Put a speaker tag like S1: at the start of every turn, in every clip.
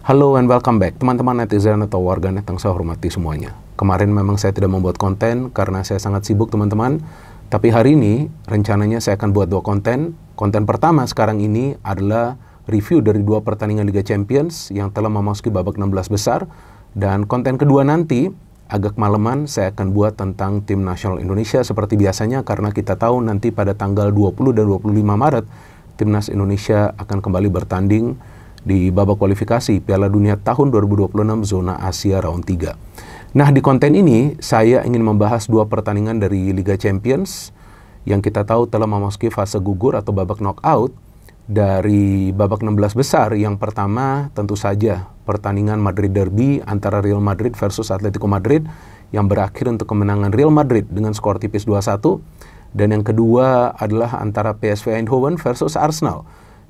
S1: Halo and welcome back, teman-teman netizen atau warganet yang saya hormati semuanya. Kemarin memang saya tidak membuat konten karena saya sangat sibuk teman-teman. Tapi hari ini rencananya saya akan buat 2 konten. Konten pertama sekarang ini adalah review dari 2 pertandingan Liga Champions yang telah memasuki babak 16 besar. Dan konten kedua nanti agak malaman saya akan buat tentang tim nasional Indonesia seperti biasanya, karena kita tahu nanti pada tanggal 20 dan 25 Maret timnas Indonesia akan kembali bertanding di babak kualifikasi Piala Dunia tahun 2026 zona Asia round 3. Nah, di konten ini saya ingin membahas 2 pertandingan dari Liga Champions yang kita tahu telah memasuki fase gugur atau babak knockout dari babak 16 besar. Yang pertama tentu saja pertandingan Madrid Derby antara Real Madrid versus Atletico Madrid yang berakhir untuk kemenangan Real Madrid dengan skor tipis 2-1. Dan yang kedua adalah antara PSV Eindhoven versus Arsenal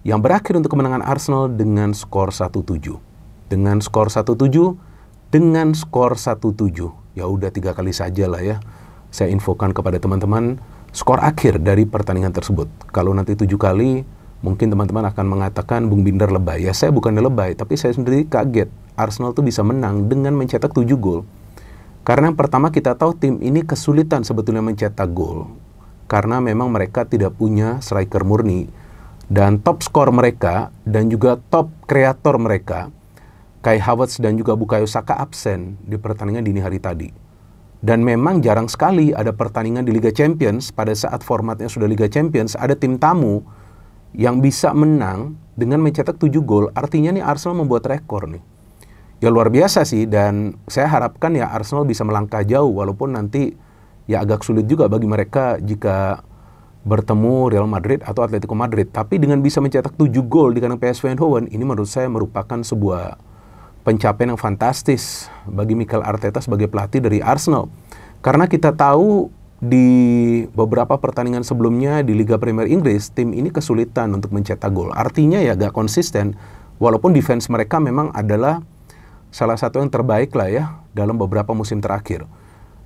S1: yang berakhir untuk kemenangan Arsenal dengan skor 1-7. Dengan skor 1-7, dengan skor 1-7. Ya udah 3 kali saja lah ya. Saya infokan kepada teman-teman skor akhir dari pertandingan tersebut. Kalau nanti 7 kali, mungkin teman-teman akan mengatakan Bung Binder lebay. Ya, saya bukannya lebay, tapi saya sendiri kaget. Arsenal tuh bisa menang dengan mencetak 7 gol. Karena yang pertama kita tahu tim ini kesulitan sebetulnya mencetak gol. Karena memang mereka tidak punya striker murni. Dan top skor mereka dan juga top kreator mereka, Kai Havertz dan juga Bukayo Saka absen di pertandingan dini hari tadi. Dan memang jarang sekali ada pertandingan di Liga Champions pada saat formatnya sudah Liga Champions, ada tim tamu yang bisa menang dengan mencetak 7 gol. Artinya nih Arsenal membuat rekor nih. Ya luar biasa sih, dan saya harapkan ya Arsenal bisa melangkah jauh, walaupun nanti ya agak sulit juga bagi mereka jika bertemu Real Madrid atau Atletico Madrid. Tapi dengan bisa mencetak 7 gol di kandang PSV Eindhoven, ini menurut saya merupakan sebuah pencapaian yang fantastis bagi Mikel Arteta sebagai pelatih dari Arsenal. Karena kita tahu di beberapa pertandingan sebelumnya di Liga Premier Inggris, tim ini kesulitan untuk mencetak gol. Artinya ya agak konsisten, walaupun defense mereka memang adalah salah satu yang terbaik lah ya dalam beberapa musim terakhir.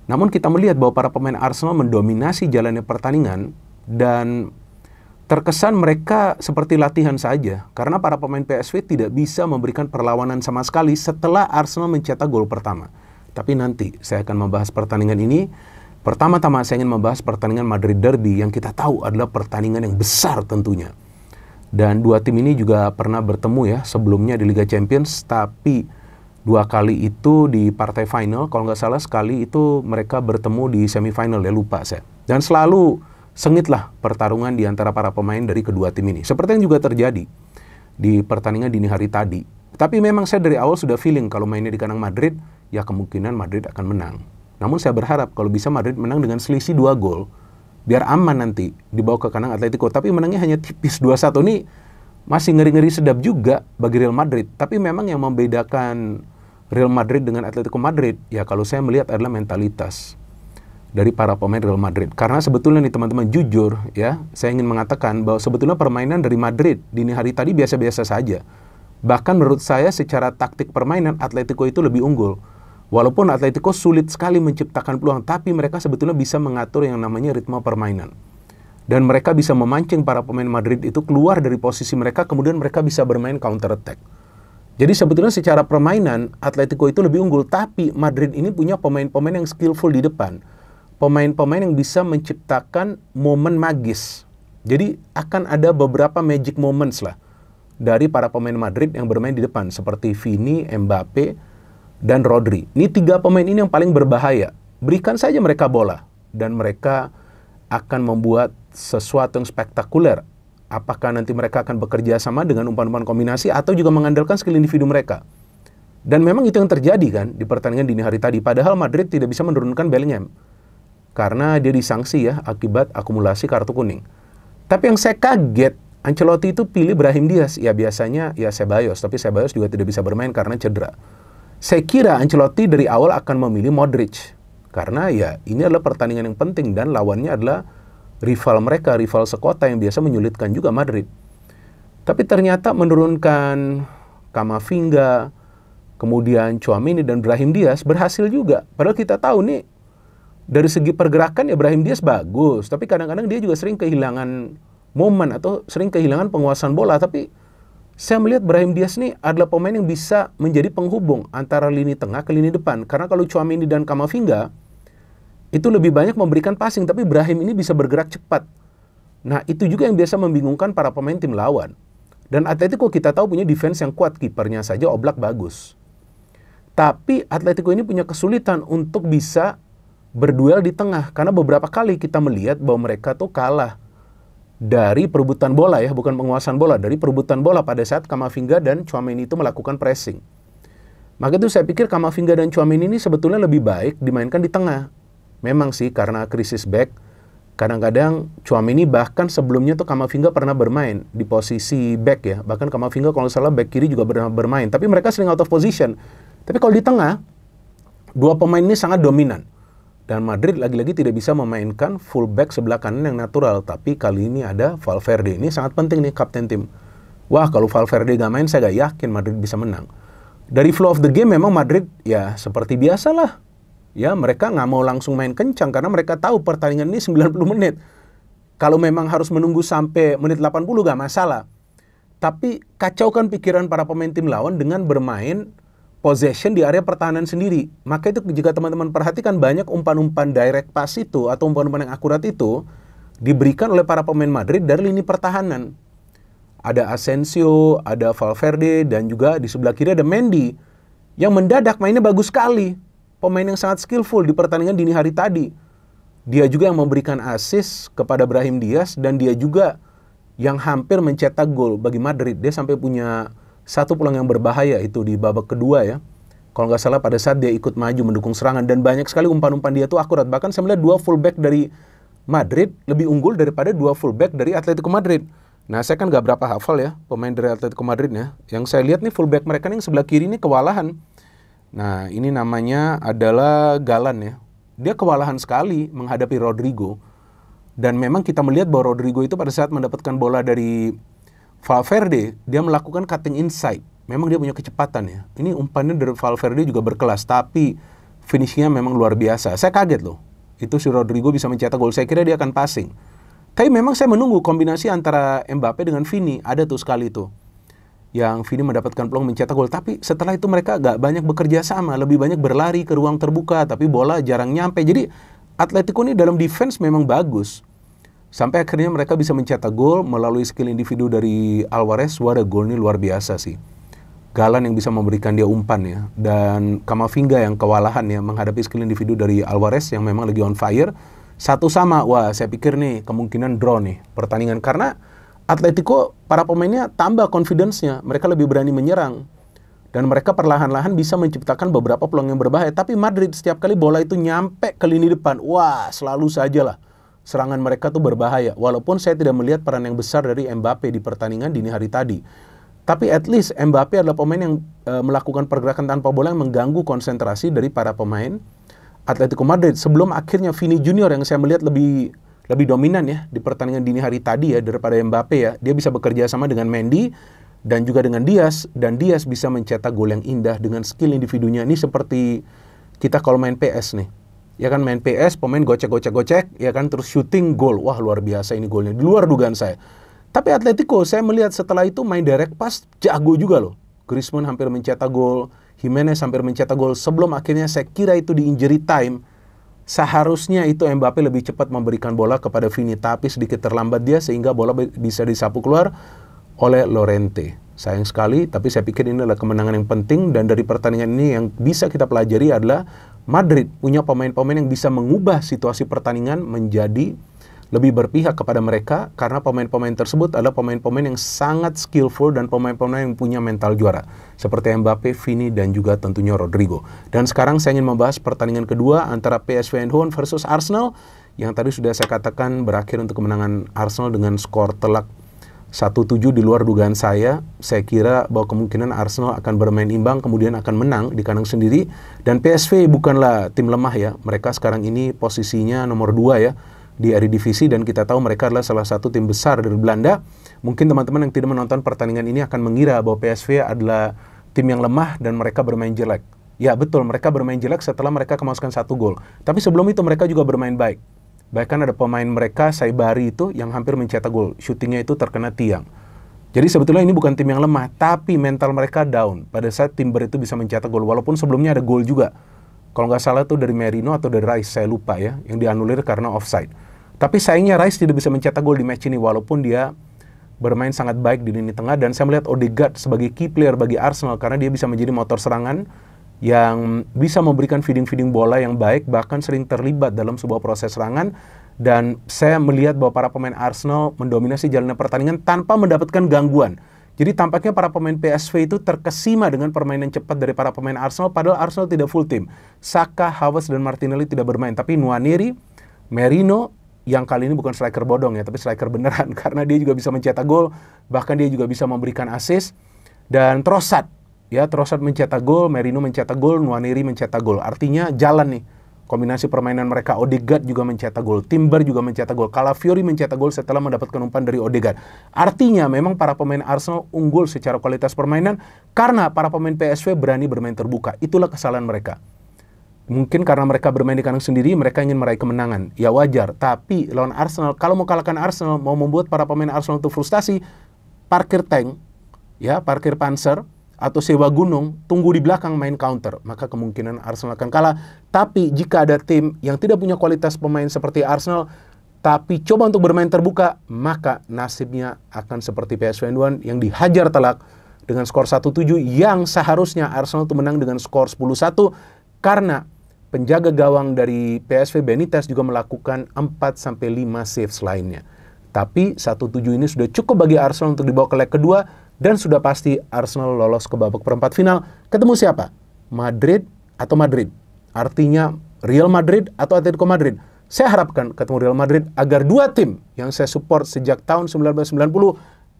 S1: Namun kita melihat bahwa para pemain Arsenal mendominasi jalannya pertandingan, dan terkesan mereka seperti latihan saja, karena para pemain PSV tidak bisa memberikan perlawanan sama sekali setelah Arsenal mencetak gol pertama. Tapi nanti saya akan membahas pertandingan ini. Pertama-tama saya ingin membahas pertandingan Madrid Derby yang kita tahu adalah pertandingan yang besar tentunya. Dan 2 tim ini juga pernah bertemu ya sebelumnya di Liga Champions, tapi 2 kali itu di partai final. Kalau nggak salah sekali itu mereka bertemu di semifinal ya, lupa saya. Dan selalu sengitlah pertarungan di antara para pemain dari kedua tim ini. Seperti yang juga terjadi di pertandingan dini hari tadi. Tapi memang saya dari awal sudah feeling kalau mainnya di kandang Madrid, ya kemungkinan Madrid akan menang. Namun saya berharap kalau bisa Madrid menang dengan selisih 2 gol, biar aman nanti dibawa ke kandang Atletico. Tapi menangnya hanya tipis 2-1 nih, masih ngeri-ngeri sedap juga bagi Real Madrid. Tapi memang yang membedakan Real Madrid dengan Atletico Madrid, ya kalau saya melihat adalah mentalitas dari para pemain Real Madrid. Karena sebetulnya nih teman-teman, jujur ya, saya ingin mengatakan bahwa sebetulnya permainan dari Madrid dini hari tadi biasa-biasa saja. Bahkan menurut saya secara taktik permainan Atletico itu lebih unggul. Walaupun Atletico sulit sekali menciptakan peluang, tapi mereka sebetulnya bisa mengatur yang namanya ritme permainan. Dan mereka bisa memancing para pemain Madrid itu keluar dari posisi mereka, kemudian mereka bisa bermain counter attack. Jadi sebetulnya secara permainan Atletico itu lebih unggul, tapi Madrid ini punya pemain-pemain yang skillful di depan. Pemain-pemain yang bisa menciptakan momen magis. Jadi akan ada beberapa magic moments lah dari para pemain Madrid yang bermain di depan, seperti Vini, Mbappe, dan Rodri. Ini 3 pemain ini yang paling berbahaya. Berikan saja mereka bola dan mereka akan membuat sesuatu yang spektakuler. Apakah nanti mereka akan bekerja sama dengan umpan-umpan kombinasi atau juga mengandalkan skill individu mereka. Dan memang itu yang terjadi kan di pertandingan dini hari tadi. Padahal Madrid tidak bisa menurunkan Bellingham karena dia disanksi ya akibat akumulasi kartu kuning. Tapi yang saya kaget, Ancelotti itu pilih Brahim Diaz. Ya biasanya ya Ceballos, tapi Ceballos juga tidak bisa bermain karena cedera. Saya kira Ancelotti dari awal akan memilih Modric. Karena ya ini adalah pertandingan yang penting dan lawannya adalah rival mereka, rival sekota yang biasa menyulitkan juga Madrid. Tapi ternyata menurunkan Camavinga, kemudian Tchouaméni dan Brahim Diaz berhasil juga. Padahal kita tahu nih, dari segi pergerakan ya Brahim Diaz bagus, tapi kadang-kadang dia juga sering kehilangan momen atau sering kehilangan penguasaan bola. Tapi Saya melihat Brahim Diaz nih adalah pemain yang bisa menjadi penghubung antara lini tengah ke lini depan. Karena kalau Tchouaméni dan Camavinga itu lebih banyak memberikan passing, tapi Brahim ini bisa bergerak cepat. Nah, itu juga yang biasa membingungkan para pemain tim lawan. Dan Atletico kita tahu punya defense yang kuat, kipernya saja Oblak bagus. Tapi Atletico ini punya kesulitan untuk bisa berduel di tengah. Karena beberapa kali kita melihat bahwa mereka tuh kalah dari perebutan bola ya, bukan penguasaan bola, dari perebutan bola pada saat Camavinga dan Tchouaméni itu melakukan pressing. Maka itu saya pikir Camavinga dan Tchouaméni ini sebetulnya lebih baik dimainkan di tengah. Memang sih karena krisis back, kadang-kadang Tchouaméni bahkan sebelumnya tuh Camavinga pernah bermain di posisi back ya. Bahkan Camavinga kalau salah back kiri juga pernah bermain. Tapi mereka sering out of position. Tapi kalau di tengah, dua pemain ini sangat dominan. Dan Madrid lagi-lagi tidak bisa memainkan fullback sebelah kanan yang natural. Tapi kali ini ada Valverde. Ini sangat penting nih kapten tim. Wah, kalau Valverde gak main, saya gak yakin Madrid bisa menang. Dari flow of the game memang Madrid ya seperti biasalah. Ya, mereka nggak mau langsung main kencang karena mereka tahu pertandingan ini 90 menit. Kalau memang harus menunggu sampai menit 80 gak masalah. Tapi kacaukan pikiran para pemain tim lawan dengan bermain possession di area pertahanan sendiri. Maka itu jika teman-teman perhatikan banyak umpan-umpan direct pass itu atau umpan-umpan yang akurat itu diberikan oleh para pemain Madrid dari lini pertahanan. Ada Asensio, ada Valverde, dan juga di sebelah kiri ada Mendy yang mendadak mainnya bagus sekali. Pemain yang sangat skillful di pertandingan dini hari tadi. Dia juga yang memberikan assist kepada Brahim Diaz dan dia juga yang hampir mencetak gol bagi Madrid. Dia sampai punya satu peluang yang berbahaya itu di babak kedua ya. Kalau nggak salah pada saat dia ikut maju mendukung serangan dan banyak sekali umpan-umpan dia tuh akurat. Bahkan saya melihat dua fullback dari Madrid lebih unggul daripada dua fullback dari Atletico Madrid. Nah, saya kan nggak berapa hafal ya pemain dari Atletico Madrid ya. Yang saya lihat nih fullback mereka nih yang sebelah kiri ini kewalahan. Nah, ini namanya adalah Galan ya. Dia kewalahan sekali menghadapi Rodrigo. Dan memang kita melihat bahwa Rodrigo itu pada saat mendapatkan bola dari Valverde, dia melakukan cutting inside. Memang dia punya kecepatan ya. Ini umpannya dari Valverde juga berkelas, tapi finishnya memang luar biasa. Saya kaget loh. Itu si Rodrigo bisa mencetak gol. Saya kira dia akan passing. Tapi memang saya menunggu kombinasi antara Mbappe dengan Vini. Ada tuh sekali tuh. Yang Vini mendapatkan peluang mencetak gol. Tapi setelah itu mereka gak banyak bekerja sama. Lebih banyak berlari ke ruang terbuka. Tapi bola jarang nyampe. Jadi Atletico ini dalam defense memang bagus. Sampai akhirnya mereka bisa mencetak gol melalui skill individu dari Alvarez. Wah, gol ini luar biasa sih. Galan yang bisa memberikan dia umpan ya. Dan Camavinga yang kewalahan ya menghadapi skill individu dari Alvarez yang memang lagi on fire. Satu sama, wah saya pikir nih kemungkinan draw nih pertandingan. Karena Atletico para pemainnya tambah confidence-nya. Mereka lebih berani menyerang. Dan mereka perlahan-lahan bisa menciptakan beberapa peluang yang berbahaya. Tapi Madrid setiap kali bola itu nyampe ke lini depan, wah selalu sajalah serangan mereka tuh berbahaya. Walaupun saya tidak melihat peran yang besar dari Mbappe di pertandingan dini hari tadi. Tapi at least Mbappe adalah pemain yang melakukan pergerakan tanpa bola yang mengganggu konsentrasi dari para pemain Atletico Madrid. Sebelum akhirnya Vini Junior yang saya melihat lebih dominan ya di pertandingan dini hari tadi ya daripada Mbappe ya. Dia bisa bekerja sama dengan Mendy dan juga dengan Diaz. Dan Diaz bisa mencetak gol yang indah dengan skill individunya. Ini seperti kita kalau main PS nih. Ya kan main PS, pemain gocek, ya kan terus shooting gol. Wah luar biasa ini golnya, di luar dugaan saya. Tapi Atletico saya melihat setelah itu main direct pass jago juga loh. Griezmann hampir mencetak gol, Jimenez hampir mencetak gol. Sebelum akhirnya saya kira itu di injury time, seharusnya itu Mbappe lebih cepat memberikan bola kepada Vini. Tapi sedikit terlambat dia sehingga bola bisa disapu keluar oleh Llorente. Sayang sekali, tapi saya pikir ini adalah kemenangan yang penting. Dan dari pertandingan ini yang bisa kita pelajari adalah Madrid punya pemain-pemain yang bisa mengubah situasi pertandingan menjadi lebih berpihak kepada mereka. Karena pemain-pemain tersebut adalah pemain-pemain yang sangat skillful dan pemain-pemain yang punya mental juara. Seperti Mbappe, Vini, dan juga tentunya Rodrigo. Dan sekarang saya ingin membahas pertandingan kedua antara PSV Eindhoven versus Arsenal. Yang tadi sudah saya katakan berakhir untuk kemenangan Arsenal dengan skor telak 1-7 di luar dugaan saya. Saya kira bahwa kemungkinan Arsenal akan bermain imbang kemudian akan menang di kandang sendiri. Dan PSV bukanlah tim lemah ya. Mereka sekarang ini posisinya nomor 2 ya di Eredivisie dan kita tahu mereka adalah salah satu tim besar dari Belanda. Mungkin teman-teman yang tidak menonton pertandingan ini akan mengira bahwa PSV adalah tim yang lemah dan mereka bermain jelek. Ya betul, mereka bermain jelek setelah mereka kemasukan 1 gol. Tapi sebelum itu mereka juga bermain baik. Bahkan ada pemain mereka, Saibari itu, yang hampir mencetak gol. Syutingnya itu terkena tiang. Jadi sebetulnya ini bukan tim yang lemah, tapi mental mereka down pada saat Timber itu bisa mencetak gol. Walaupun sebelumnya ada gol juga. Kalau nggak salah tuh dari Merino atau dari Rice, saya lupa ya, yang dianulir karena offside. Tapi sayangnya Rice tidak bisa mencetak gol di match ini, walaupun dia bermain sangat baik di lini tengah. Dan saya melihat Odegaard sebagai key player bagi Arsenal, karena dia bisa menjadi motor serangan yang bisa memberikan feeding bola yang baik, bahkan sering terlibat dalam sebuah proses serangan. Dan saya melihat bahwa para pemain Arsenal mendominasi jalannya pertandingan tanpa mendapatkan gangguan. Jadi tampaknya para pemain PSV itu terkesima dengan permainan cepat dari para pemain Arsenal, padahal Arsenal tidak full tim. Saka, Havertz, dan Martinelli tidak bermain, tapi Nwaneri, Merino, yang kali ini bukan striker bodong ya, tapi striker beneran, karena dia juga bisa mencetak gol, bahkan dia juga bisa memberikan assist. Dan Trossard, ya, Trossard mencetak gol, Merino mencetak gol, Nwaneri mencetak gol. Artinya jalan nih kombinasi permainan mereka. Odegaard juga mencetak gol, Timber juga mencetak gol, Calafiori mencetak gol setelah mendapatkan umpan dari Odegaard. Artinya memang para pemain Arsenal unggul secara kualitas permainan karena para pemain PSV berani bermain terbuka. Itulah kesalahan mereka. Mungkin karena mereka bermain di kandang sendiri, mereka ingin meraih kemenangan. Ya wajar, tapi lawan Arsenal, kalau mau kalahkan Arsenal, mau membuat para pemain Arsenal itu frustasi, parkir tank, ya, parkir Panzer, atau sewa gunung, tunggu di belakang main counter, maka kemungkinan Arsenal akan kalah. Tapi jika ada tim yang tidak punya kualitas pemain seperti Arsenal, tapi coba untuk bermain terbuka, maka nasibnya akan seperti PSV Eindhoven yang dihajar telak dengan skor 1-7, yang seharusnya Arsenal itu menang dengan skor 10-1, karena penjaga gawang dari PSV Benitez juga melakukan 4-5 saves lainnya. Tapi 1-7 ini sudah cukup bagi Arsenal untuk dibawa ke leg kedua, dan sudah pasti Arsenal lolos ke babak perempat final. Ketemu siapa? Madrid atau Madrid? Artinya Real Madrid atau Atletico Madrid? Saya harapkan ketemu Real Madrid agar dua tim yang saya support sejak tahun 1990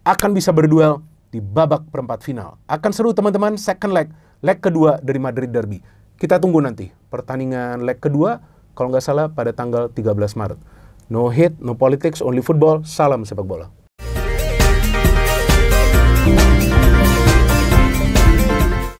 S1: akan bisa berduel di babak perempat final. Akan seru teman-teman, second leg kedua dari Madrid Derby. Kita tunggu nanti pertandingan leg kedua, kalau nggak salah pada tanggal 13 Maret. No hate, no politics, only football. Salam sepak bola.